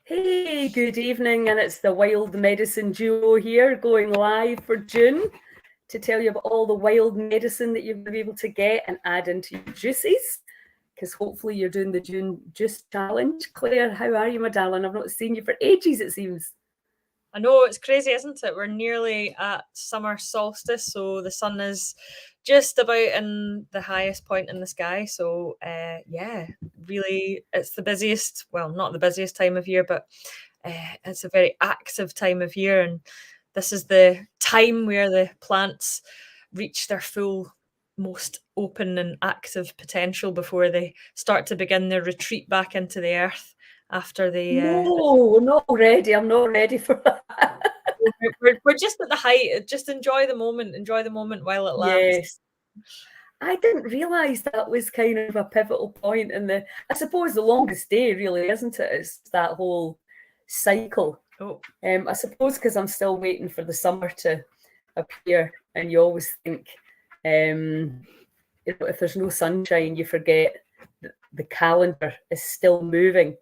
Hey, good evening, and it's the Wild Medicine Duo here going live for June to tell you about all the wild medicine that you're going to be able to get and add into your juices because hopefully you're doing the June Juice Challenge. Claire, how are you, my darling? I've not seen you for ages, it seems. I know it's crazy, isn't it? We're nearly at summer solstice, so the sun is just about in the highest point in the sky. So, yeah, really, it's the busiest. Well, not the busiest time of year, but it's a very active time of year, and this is the time where the plants reach their full, most open and active potential before they start to begin their retreat back into the earth after No, not ready. I'm not ready for that. we're just at the height. Just enjoy the moment. Enjoy the moment while it lasts. Yes. I didn't realise that was kind of a pivotal point in I suppose the longest day, really, isn't it? It's that whole cycle. Oh, I suppose because I'm still waiting for the summer to appear, and you always think, if there's no sunshine, you forget that the calendar is still moving.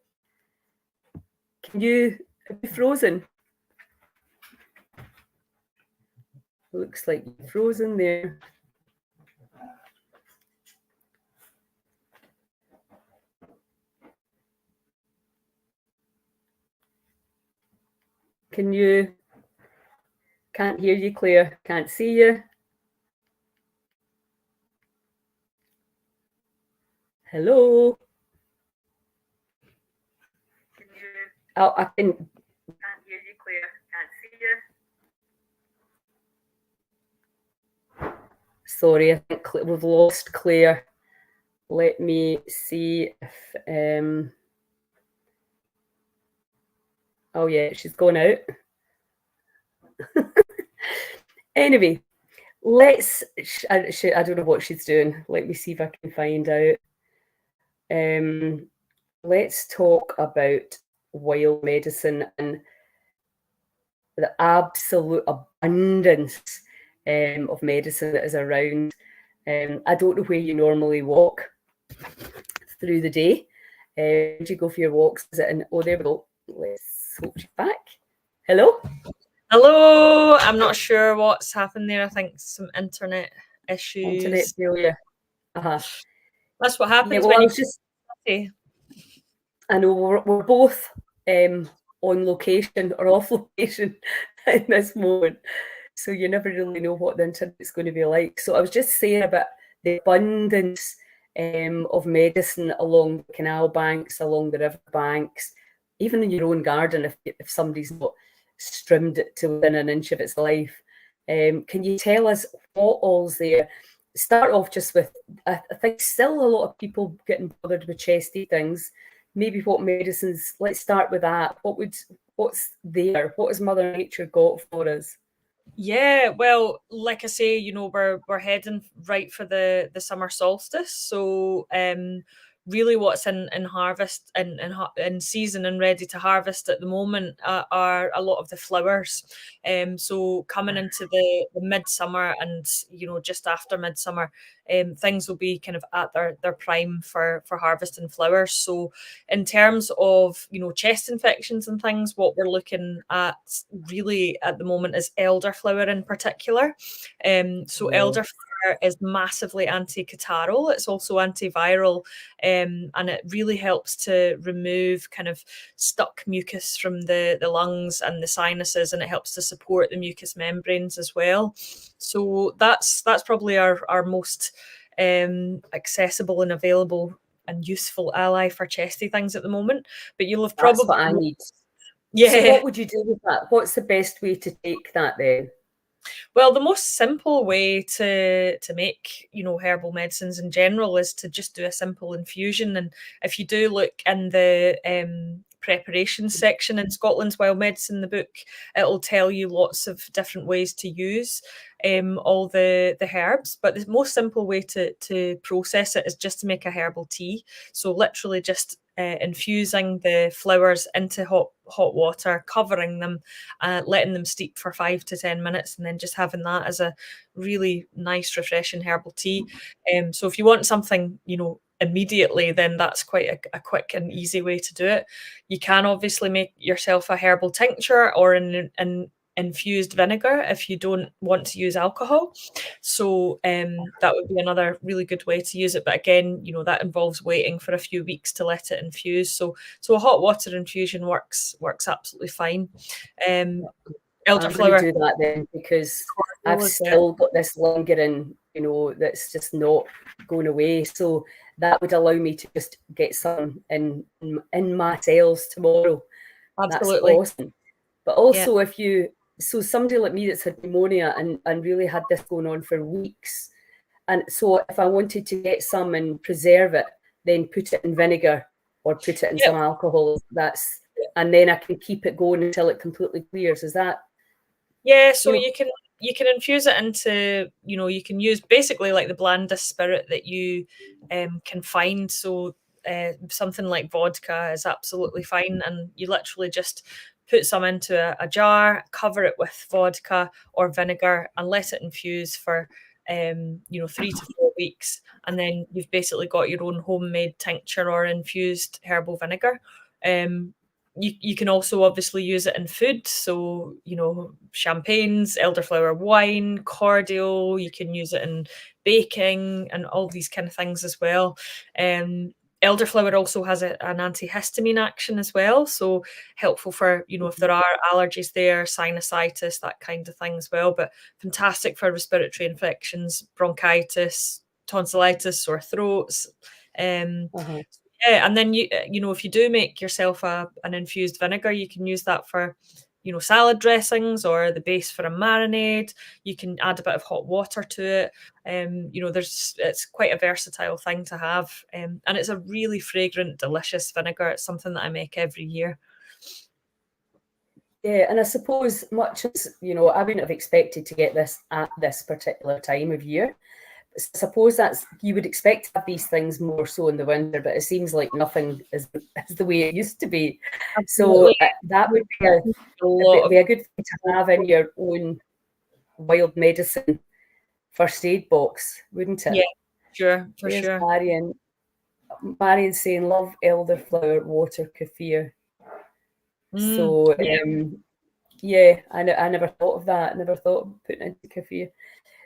Can you be frozen? Looks like you're frozen there. Can you? Can't hear you, Claire. Can't see you. Hello. Oh, I can. Can't hear you, Claire. Can't see you. Sorry, I think we've lost Claire. Let me see if. Oh yeah, she's gone out. Anyway, I don't know what she's doing. Let me see if I can find out. Let's talk about wild medicine and the absolute abundance of medicine that is around. I don't know where you normally walk through the day. Where do you go for your walks? Is it in? Oh, there we go. Let's hope she's back. Hello? hello. I'm not sure what's happened there. I think some internet Internet issues. failure. Uh-huh. That's what Yeah, happens well, when I you. was just, I know we're both on location or off location in this moment. So you never really know what the internet's going to be like. So I was just saying about the abundance of medicine along the canal banks, along the river banks, even in your own garden if somebody's not trimmed it to within an inch of its life. Can you tell us what all's there? Start off just with, I think still a lot of people getting bothered with chesty things. Maybe what medicines, let's start with that. What's there? What has Mother Nature got for us? Yeah, well, like I say, we're heading right for the summer solstice. So really what's in harvest in season and ready to harvest at the moment are a lot of the flowers. So coming into the midsummer and just after midsummer, things will be kind of at their prime for harvesting flowers. So in terms of chest infections and things, what we're looking at really at the moment is elderflower in particular. So Yes. elderflower is massively anti-catarrhal. It's also antiviral, and it really helps to remove kind of stuck mucus from the lungs and the sinuses, and it helps to support the mucous membranes as well. So that's probably our most accessible and available and useful ally for chesty things at the moment. But you'll have That's probably what I need. So yeah. what would you do with that? What's the best way to take that then? Well, the most simple way to make herbal medicines in general is to just do a simple infusion. And if you do look in the preparation section in Scotland's Wild Medicine, the book, it'll tell you lots of different ways to use all the herbs. But the most simple way to process it is just to make a herbal tea. So literally just infusing the flowers into hot water, covering them, letting them steep for 5 to 10 minutes, and then just having that as a really nice, refreshing herbal tea. So if you want something, immediately, then that's quite a quick and easy way to do it. You can obviously make yourself a herbal tincture or an infused vinegar if you don't want to use alcohol. So that would be another really good way to use it. But again, that involves waiting for a few weeks to let it infuse. So a hot water infusion works absolutely fine. I'm going to Elderflower do that then, because I've as well. still got this lingering, that's just not going away. So that would allow me to just get some in my cells tomorrow. Absolutely. That's awesome. But also, so somebody like me that's had pneumonia and really had this going on for weeks, and so if I wanted to get some and preserve it, then put it in vinegar or put it in some alcohol, and then I can keep it going until it completely clears. Is that? Yeah, so you can infuse it into, you can use basically like the blandest spirit that you can find. So something like vodka is absolutely fine, and you literally just put some into a jar, cover it with vodka or vinegar, and let it infuse for 3 to 4 weeks, and then you've basically got your own homemade tincture or infused herbal vinegar. You can also obviously use it in food. So, champagnes, elderflower wine, cordial, you can use it in baking and all these kind of things as well. Elderflower also has an antihistamine action as well. So helpful for, if there are allergies there, sinusitis, that kind of thing as well. But fantastic for respiratory infections, bronchitis, tonsillitis, sore throats. Yeah, and then if you do make yourself an infused vinegar, you can use that for, salad dressings or the base for a marinade. You can add a bit of hot water to it. It's quite a versatile thing to have, and it's a really fragrant, delicious vinegar. It's something that I make every year. Yeah, and I suppose much as, I wouldn't have expected to get this at this particular time of year. I suppose you would expect to have these things more so in the winter, but it seems like nothing is the way it used to be. Absolutely. So that would be a good thing to have in your own wild medicine first aid box, wouldn't it? Yeah, sure, for There's sure. Marion saying, love elderflower water kefir. So yeah, I never thought of that. I never thought of putting it into kefir.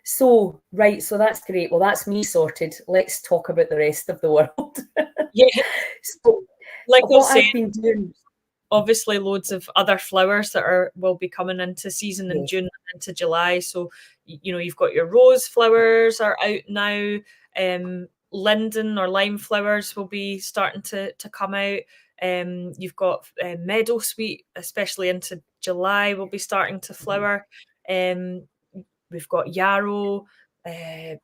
So, right, so that's great. Well, that's me sorted. Let's talk about the rest of the world. Yeah. So, like what I've been doing. Obviously, loads of other flowers that will be coming into season in June and into July. So, you've got your rose flowers are out now. Linden or lime flowers will be starting to come out. You've got meadowsweet, especially into July, will be starting to flower. We've got yarrow,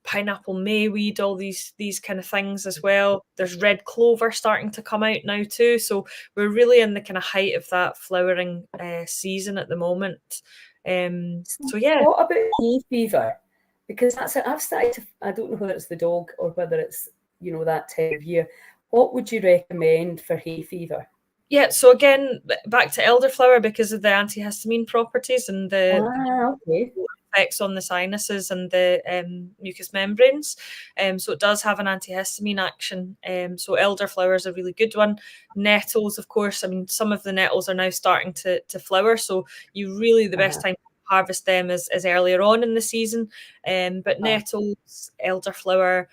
pineapple mayweed, all these kind of things as well. There's red clover starting to come out now too. So we're really in the kind of height of that flowering season at the moment. So yeah. What about hay fever? Because I've started to, I don't know whether it's the dog or whether it's, that time of year. What would you recommend for hay fever? Yeah, so again, back to elderflower because of the antihistamine properties and the effects on the sinuses and the mucous membranes. So it does have an antihistamine action. So elderflower is a really good one. Nettles, of course, I mean, some of the nettles are now starting to flower. So the best time to harvest them is earlier on in the season. But nettles, elderflower,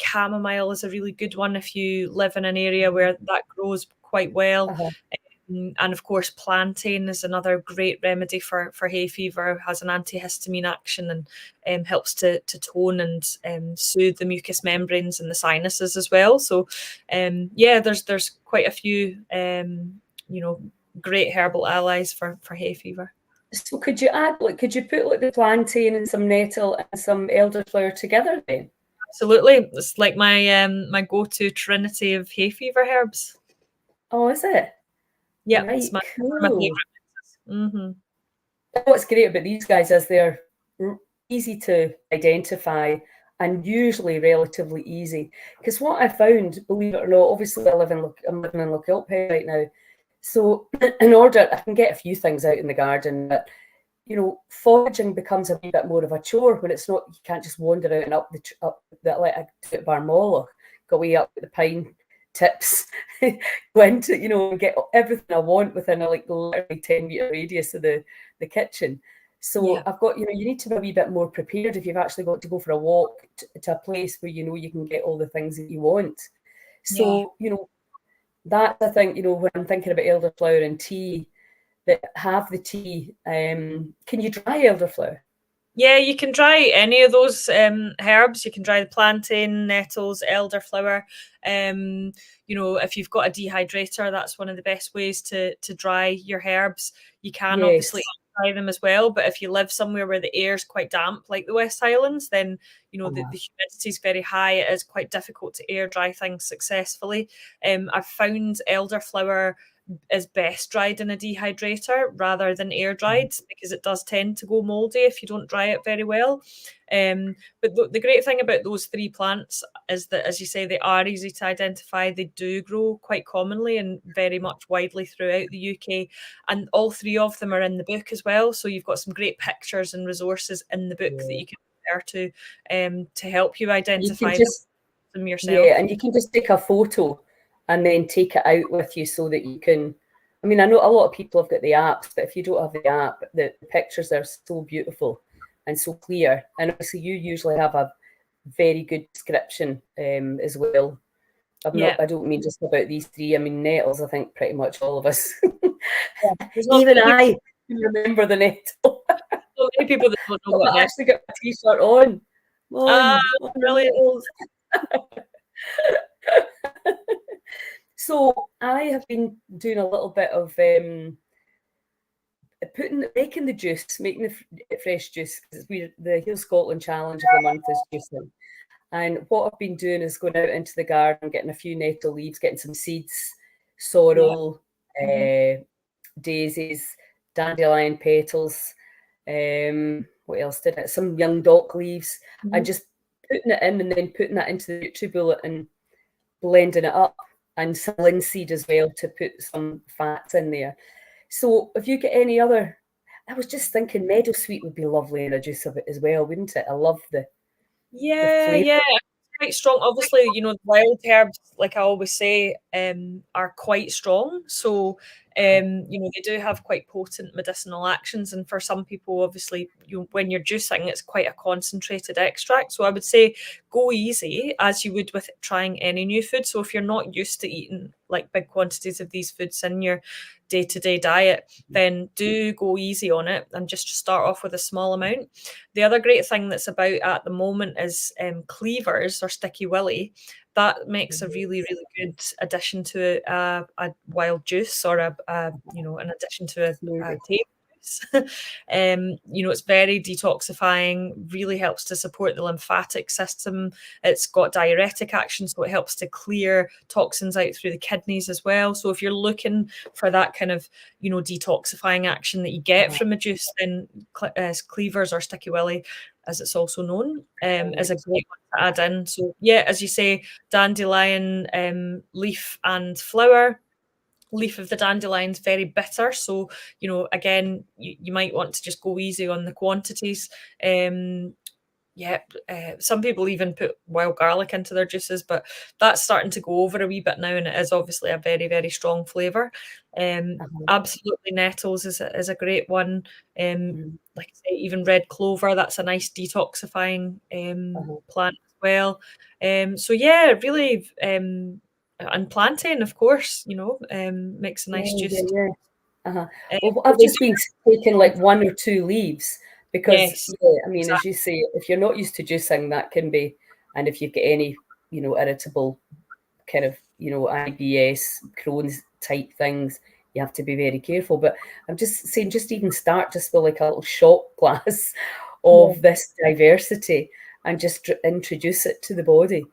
chamomile is a really good one if you live in an area where that grows quite well. And of course, plantain is another great remedy for hay fever, has an antihistamine action and helps to tone and soothe the mucous membranes and the sinuses as well. So there's quite a few great herbal allies for hay fever. So could you put the plantain and some nettle and some elderflower together then? Absolutely. It's like my go-to trinity of hay fever herbs. Oh, is it? Yeah, right, it's my cool. Mm-hmm. What's great about these guys is they're easy to identify and usually relatively easy. Because what I found, believe it or not, obviously I'm living in Lochilphead right now. So in order, I can get a few things out in the garden, but foraging becomes a wee bit more of a chore when it's not. You can't just wander out and up the like I do at Barmolloch, go way up with the pine tips, go into, you know, and get everything I want within a like literally 10-meter radius of the kitchen. So Yeah. I've got, you know, you need to be a wee bit more prepared if you've actually got to go for a walk to a place where you know you can get all the things that you want. Yeah. So, you know, that I think, you know, when I'm thinking about elderflower and tea, that have the tea, can you dry elderflower? Yeah, you can dry any of those herbs. You can dry the plantain, nettles, elderflower. You know, if you've got a dehydrator, that's one of the best ways to dry your herbs. You can obviously Yes. dry them as well, but if you live somewhere where the air is quite damp, like the West Highlands, then you know the humidity is very high. It is quite difficult to air dry things successfully. I've found elderflower is best dried in a dehydrator rather than air dried because it does tend to go moldy if you don't dry it very well. But the great thing about those three plants is that, as you say, they are easy to identify. They do grow quite commonly and very much widely throughout the UK. And all three of them are in the book as well. So you've got some great pictures and resources in the book that Yeah. you can refer to help you You can identify just, them yeah, yourself. and you can just take a photo and then take it out with you so that you can. I mean, I know a lot of people have got the apps, but if you don't have the app, the pictures are so beautiful and so clear. And obviously, you usually have a very good description as well. Yeah. I don't mean just about these three. I mean, nettles, I think pretty much all of us. Yeah. There's not Even many people, I can remember the nettle. so many people that don't know what I net. actually got a t-shirt on. Ah, On the brilliant. nettles. So I have been doing a little bit of making the juice, making the fresh juice. The Heal Scotland challenge of the month is juicing. And what I've been doing is going out into the garden, getting a few nettle leaves, getting some seeds, Yeah. sorrel, Mhm. daisies, dandelion petals. What else did it? Some young dock leaves, and Mhm. just putting it in, and then putting that into the NutriBullet and blending it up, and some linseed as well to put some fats in there. So if you get any other, I was just thinking meadowsweet would be lovely in a juice of it as well, wouldn't it? I love the Yeah, flavour. yeah, quite strong. Obviously, you know, the wild herbs, like I always say, are quite strong. So, you know, they do have quite potent medicinal actions. And for some people, obviously, when you're juicing, it's quite a concentrated extract. So I would say go easy as you would with trying any new food. So if you're not used to eating like big quantities of these foods in your day-to-day diet, then do go easy on it and just start off with a small amount. The other great thing that's about at the moment is cleavers or sticky willy. That makes a really, really good addition to a wild juice or you know, an addition to a Smoothie. table juice. You know, it's very detoxifying, really helps to support the lymphatic system. It's got diuretic action, so it helps to clear toxins out through the kidneys as well. So if you're looking for that kind of, you know, detoxifying action that you get from a juice, then cleavers or sticky willy, as it's also known, is a great one to add in. So yeah, as you say, dandelion leaf and flower. Leaf of the dandelion's very bitter, so you know, again, you might want to just go easy on the quantities. um yeah, some people even put wild garlic into their juices, but that's starting to go over a wee bit now, and it is obviously a very, very strong flavour. Uh-huh. Absolutely, nettles is a great one. Mm. Like I say, even red clover, that's a nice detoxifying Uh-huh. plant as well. So yeah, really, and plantain, of course, you know, makes a Yeah, nice yeah, juice. yeah. Uh-huh. Well, So I've they just do, been taking like one or two leaves because, yes, yeah, I mean, as exactly. you say, if you're not used to juicing, that can be, and if you've got any, you know, irritable kind of, you know, IBS, Crohn's type things, you have to be very careful. But I'm just saying, just even start just with like a little shot glass Yeah, of this diversity and just introduce it to the body.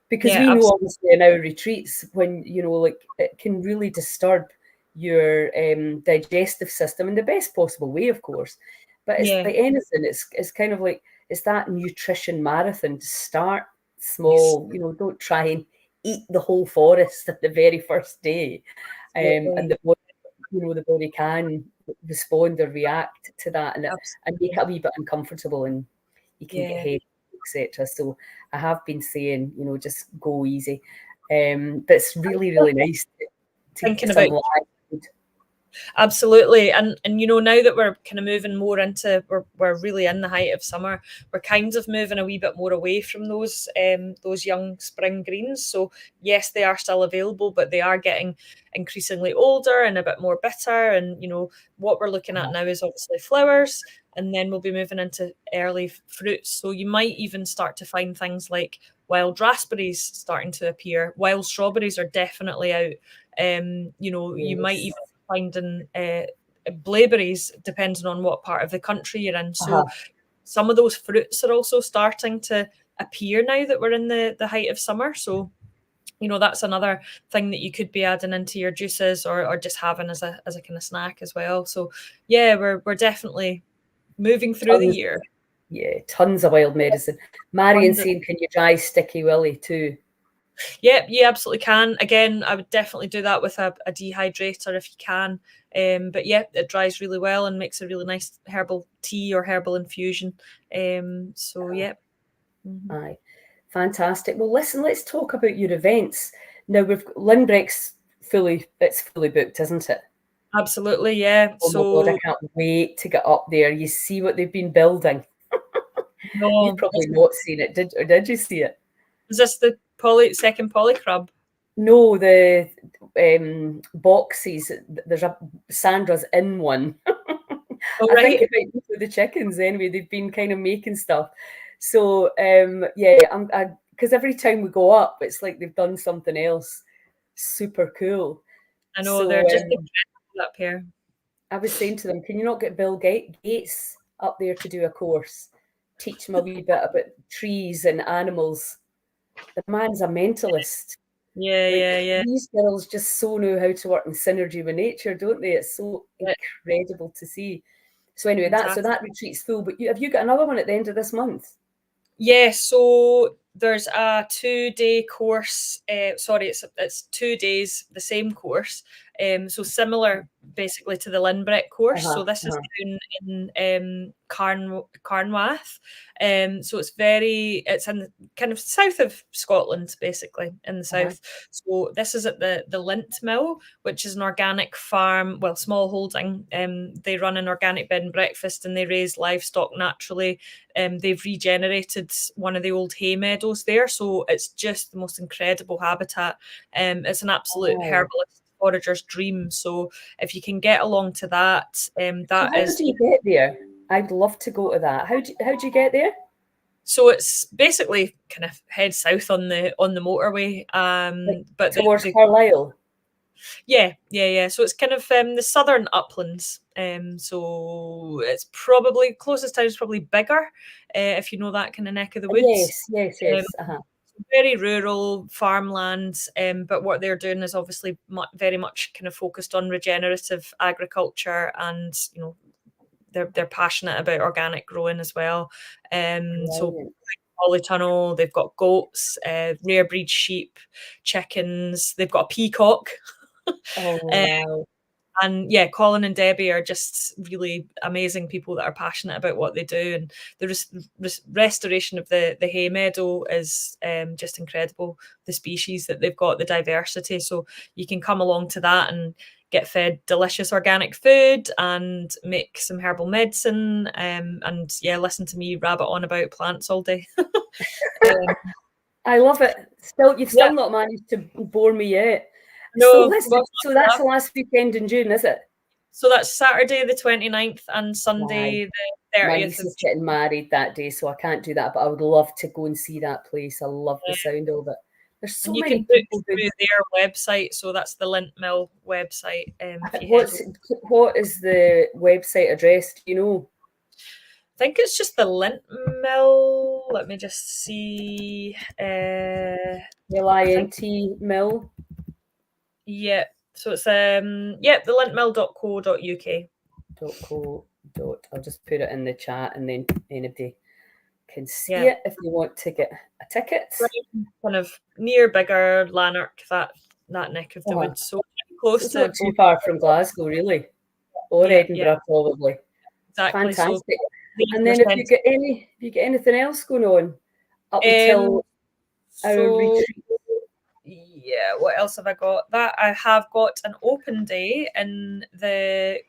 Because yeah, we know absolutely. obviously in our retreats, when, you know, like it can really disturb your digestive system in the best possible way, of course. But it's Yeah, like anything, it's kind of like it's that nutrition marathon to start yes, small, you know, don't try and eat the whole forest at the very first day. And absolutely. the body, you know, the body can respond or react to that and make Absolutely. it a wee bit uncomfortable and you can get Yeah. heavy. etc. So I have been saying, just go easy. But it's really, really nice to Thinking get some about live food. Absolutely, and now that we're kind of moving more into we're really in the height of summer, we're kind of moving a wee bit more away from those young spring greens. So yes, they are still available, but they are getting increasingly older and a bit more bitter. And what we're looking at now is obviously flowers, and then we'll be moving into early fruits. So you might even start to find things like wild raspberries starting to appear. Wild strawberries are definitely out. You might even finding blaeberries depending on what part of the country you're in. So some of those fruits are also starting to appear now that we're in the height of summer. So that's another thing that you could be adding into your juices or just having as a kind of snack as well. So yeah, we're definitely moving through the year. Yeah, tons of wild medicine. Marion saying, can you dry sticky willy too? Yeah, you absolutely can. Again, I would definitely do that with a dehydrator if you can. But yeah, it dries really well and makes a really nice herbal tea or herbal infusion. So yeah. Aye, fantastic. Well, listen, let's talk about your events. Now we've got Lynbreck's it's fully booked, isn't it? Absolutely, yeah. Oh my God, I can't wait to get up there. You see what they've been building. No, You've probably not seen it, did you see it? Is this the second Polycrub? No, the boxes. There's Sandra's in one. Oh, I think right. it might be for the chickens anyway. They've been kind of making stuff. So yeah, because every time we go up, it's like they've done something else super cool. I know, So they're just incredible up here. I was saying to them, can you not get Bill Gates up there to do a course? Teach him a wee bit about trees and animals. The man's a mentalist. Yeah. These girls just so know how to work in synergy with nature, don't they? It's so incredible to see. So anyway, that retreat's full. But have you got another one at the end of this month? Yeah, so there's a 2-day course. Sorry, it's 2 days, the same course. So similar basically to the Lynbreck course. So this is down in Carnwath. So it's in the kind of south of Scotland, basically in the south. So this is at the Lint Mill, which is an organic farm, well, small holding. They run an organic bed and breakfast and they raise livestock naturally. They've regenerated one of the old hay meadows there, so it's just the most incredible habitat. It's an absolute herbalist forager's dream. So if you can get along to that, How do you get there? I'd love to go to that. How do you get there? So it's basically kind of head south on the motorway, but towards Carlisle. Yeah. So it's kind of the southern uplands. So it's probably closest town is probably Biggar, if you know that kind of neck of the woods. Yes. Very rural farmland, but what they're doing is obviously very much kind of focused on regenerative agriculture, and they're passionate about organic growing as well. So polytunnel, they've got goats, rare breed sheep, chickens. They've got a peacock. Oh wow. And yeah, Colin and Debbie are just really amazing people that are passionate about what they do, and the restoration of the hay meadow is just incredible. The species that they've got, the diversity, so you can come along to that and get fed delicious organic food and make some herbal medicine, and yeah, listen to me rabbit on about plants all day. I love it. You've still not managed to bore me yet. No, so that's the last weekend in June, is it? So that's Saturday the 29th and Sunday the 30th. My niece is getting married that day, so I can't do that, but I would love to go and see that place. I love the sound of it. There's so many people through their website, so that's the Lint Mill website. What is the website address? Do you know? I think it's just the Lint Mill. Let me just see. LINT Mill. Yeah. So it's the lintmill.co.uk. I'll just put it in the chat, and then anybody can see it if they want to get a ticket. Right, kind of near Biggar, Lanark, that neck of the woods. So close it's not too far from Glasgow, really, or Edinburgh, probably. Exactly. Fantastic. So, and then if you get anything else going on, up until our retreat. Yeah, what else have I got? That I have got an open day in the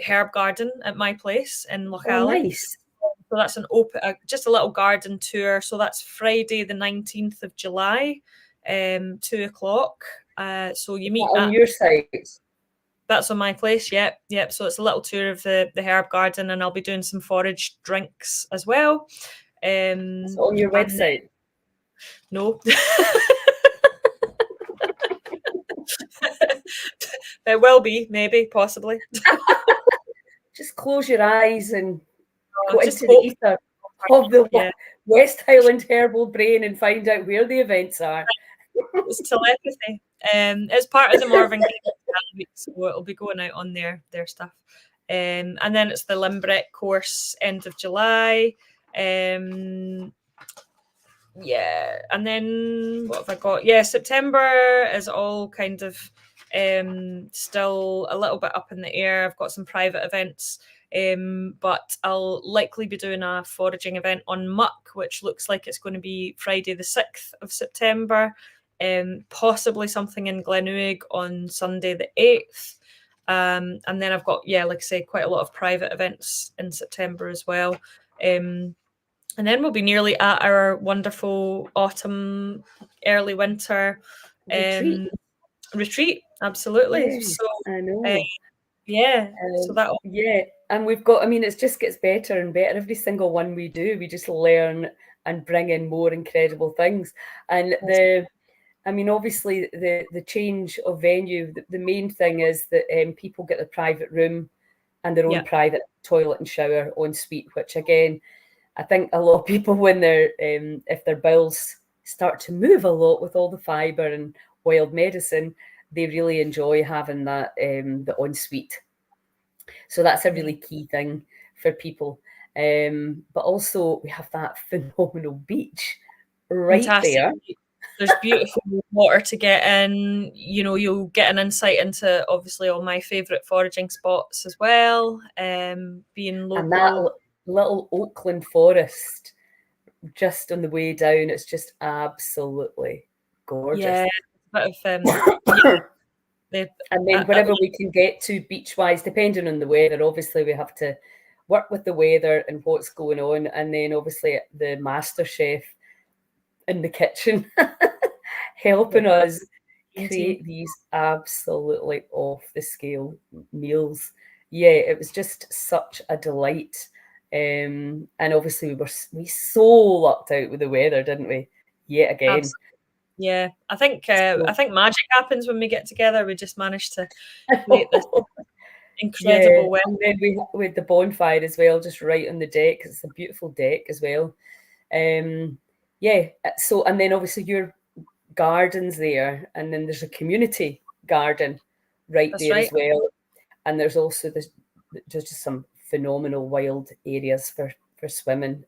herb garden at my place in Loch Oh, Allen. nice. So that's an open, just a little garden tour. So that's Friday, the 19th of July, 2 o'clock. So you meet On at, your site. that's on my place. Yep, yep. So it's a little tour of the herb garden, and I'll be doing some forage drinks as well. It's on your website. No. It will be, maybe, possibly. Just close your eyes and go Just into the hope. ether of the Yeah. West Highland Herbal Brain and find out where the events are. It's telepathy. It's part of the Morven week, so it'll be going out on their stuff. And then it's the Limbrick course end of July. Yeah, and then what have I got? Yeah, September is all kind of still a little bit up in the air. I've got some private events, but I'll likely be doing a foraging event on Muck, which looks like it's going to be Friday the 6th of September, possibly something in Glenouig on Sunday the 8th. And then I've got, yeah, like I say, quite a lot of private events in September as well. And then we'll be nearly at our wonderful autumn, early winter retreat. Absolutely. Yeah, So I know. yeah. So that yeah, and we've got. I mean, it just gets better and better. Every single one we do, we just learn and bring in more incredible things. And I mean, obviously, the change of venue. The main thing is that people get their private room and their own private toilet and shower en suite, which again, I think a lot of people, when they're if their bowels start to move a lot with all the fibre and wild medicine, they really enjoy having that the ensuite. So that's a really key thing for people. But also we have that phenomenal beach right fantastic. there. There's beautiful water to get in. You know, you'll get an insight into obviously all my favourite foraging spots as well. Being local. And that little Oakland forest just on the way down, it's just absolutely gorgeous. Yeah, a bit of and then wherever we can get to beach-wise, depending on the weather, obviously we have to work with the weather and what's going on. And then obviously the master chef in the kitchen helping us create these absolutely off-the-scale meals. Yeah, it was just such a delight. And obviously we so lucked out with the weather, didn't we? Yet again. Absolutely. Yeah, I think magic happens when we get together. We just managed to create this incredible weather. And then we had the bonfire as well, just right on the deck. It's a beautiful deck as well. Yeah, so and then obviously your gardens there, and then there's a community garden right there as well. And there's also there's just some phenomenal wild areas for swimming.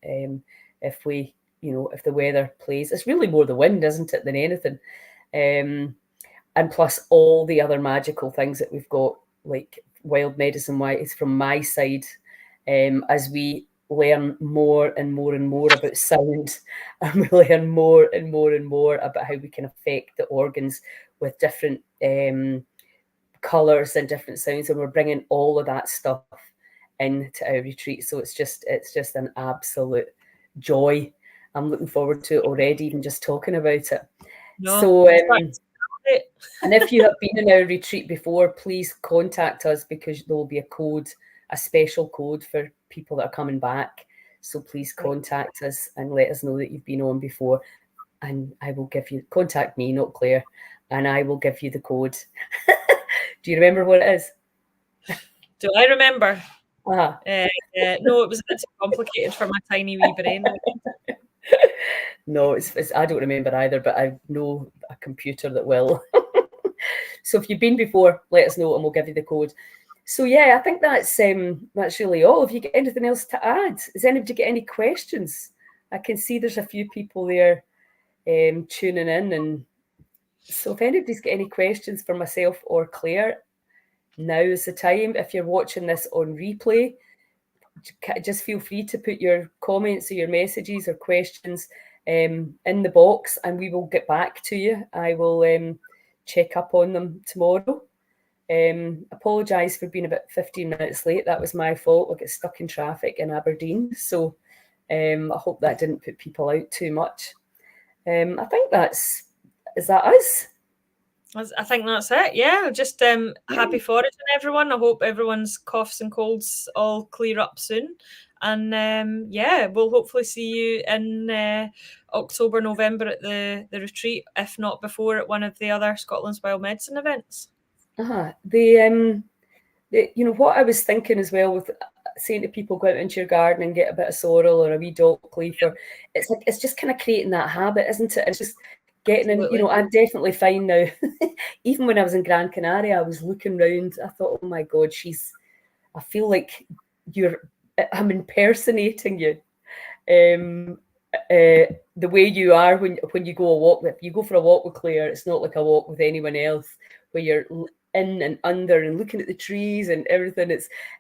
If we, if the weather plays, it's really more the wind, isn't it, than anything. And plus all the other magical things that we've got, like wild medicine wise from my side, as we learn more and more and more about sound, and we learn more and more and more about how we can affect the organs with different colours and different sounds, and we're bringing all of that stuff into our retreat. So it's just an absolute joy. I'm looking forward to it already, even just talking about it. So and if you have been in our retreat before, please contact us, because there will be a special code for people that are coming back. So please contact us and let us know that you've been on before, and I will contact me, not Claire, and I will give you the code. Do you remember what it is? Do I remember? Uh-huh. No, it was a bit too complicated for my tiny wee brain. No, I don't remember either, but I know a computer that will. So if you've been before, let us know and we'll give you the code. So yeah, I think that's really all. If you get anything else to add, does anybody get any questions? I can see there's a few people there tuning in, and so if anybody's got any questions for myself or Claire, now is the time. If you're watching this on replay, just feel free to put your comments or your messages or questions in the box, and we will get back to you. I will check up on them tomorrow. Apologise for being about 15 minutes late. That was my fault. I got stuck in traffic in Aberdeen, so I hope that didn't put people out too much. I think is that us? I think that's it. Yeah, just happy foraging, everyone. I hope everyone's coughs and colds all clear up soon. And yeah, we'll hopefully see you in October, November at the retreat, if not before at one of the other Scotland's Wild Medicine events. You know what I was thinking as well with saying to people, go out into your garden and get a bit of sorrel or a wee dock leaf, or it's just kind of creating that habit, isn't it? It's just getting in. You know, I definitely find now, even when I was in Gran Canaria, I was looking round. I thought, oh my God, I feel like I'm impersonating you. The way you are when you go a walk with, you go for a walk with Clare, it's not like a walk with anyone else where you're in and under and looking at the trees and everything.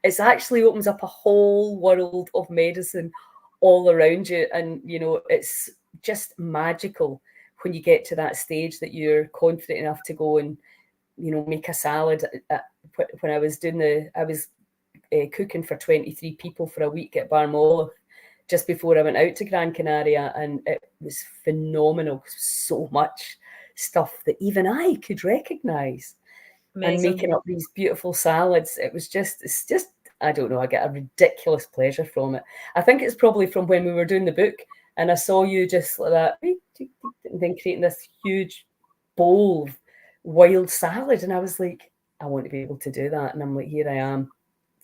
It's actually opens up a whole world of medicine all around you, and you know, it's just magical when you get to that stage that you're confident enough to go and, you know, make a salad. When I was cooking for 23 people for a week at Barmolloch just before I went out to Gran Canaria, and it was phenomenal. So much stuff that even I could recognise. And making up these beautiful salads. It's just, I don't know, I get a ridiculous pleasure from it. I think it's probably from when we were doing the book and I saw you just like that, and then creating this huge bowl of wild salad. And I was like, I want to be able to do that. And I'm like, here I am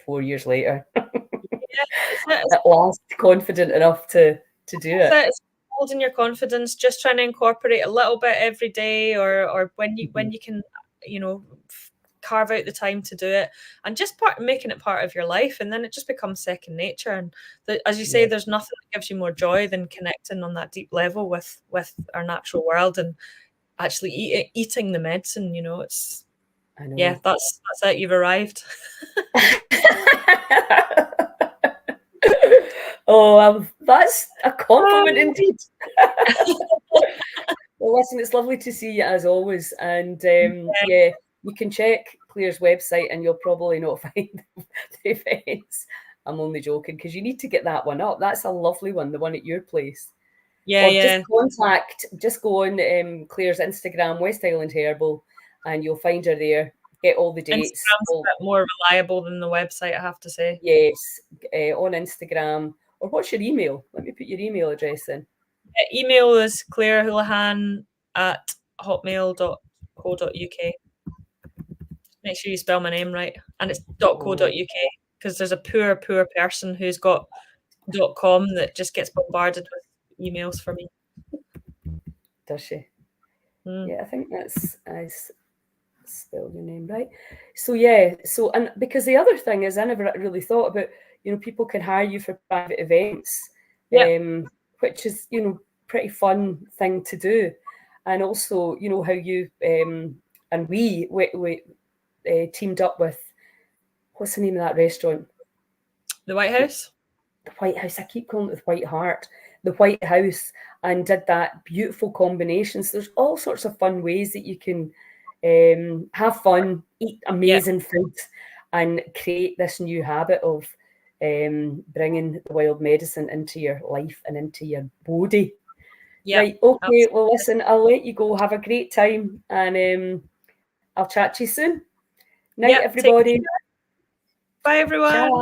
4 years later. At last confident enough to do it. It's holding your confidence, just trying to incorporate a little bit every day, or when you can, you know, carve out the time to do it, and just making it part of your life, and then it just becomes second nature. And as you say, there's nothing that gives you more joy than connecting on that deep level with our natural world and actually eating the medicine. You know, it's yeah, that's it. You've arrived. Oh, that's a compliment indeed. Well, listen, it's lovely to see you as always. And yeah, you can check Clare's website and you'll probably not find the events. I'm only joking, because you need to get that one up. That's a lovely one, the one at your place. Yeah, just go on Clare's Instagram, West Island Herbal, and you'll find her there. Get all the dates. Instagram's a bit more reliable than the website, I have to say. Yes, on Instagram. Or what's your email? Let me put your email address in. Email is clarehoulihan@hotmail.co.uk. Make sure you spell my name right. And it's .co.uk, because there's a poor person who's got .com that just gets bombarded with emails for me. Does she? Yeah, I think I spelled your name right. So yeah, and because the other thing is, I never really thought about, you know, people can hire you for private events, which is, you know, pretty fun thing to do. And also, you know, how you and we teamed up with, what's the name of that restaurant? The White House. The White House. I keep calling it the White Hart. The White House, and did that beautiful combinations. There's all sorts of fun ways that you can have fun, eat amazing food, and create this new habit of bringing the wild medicine into your life and into your body. Right, okay, absolutely. Well, listen, I'll let you go. Have a great time, and I'll chat to you soon. Night, everybody. Bye, everyone. Ciao.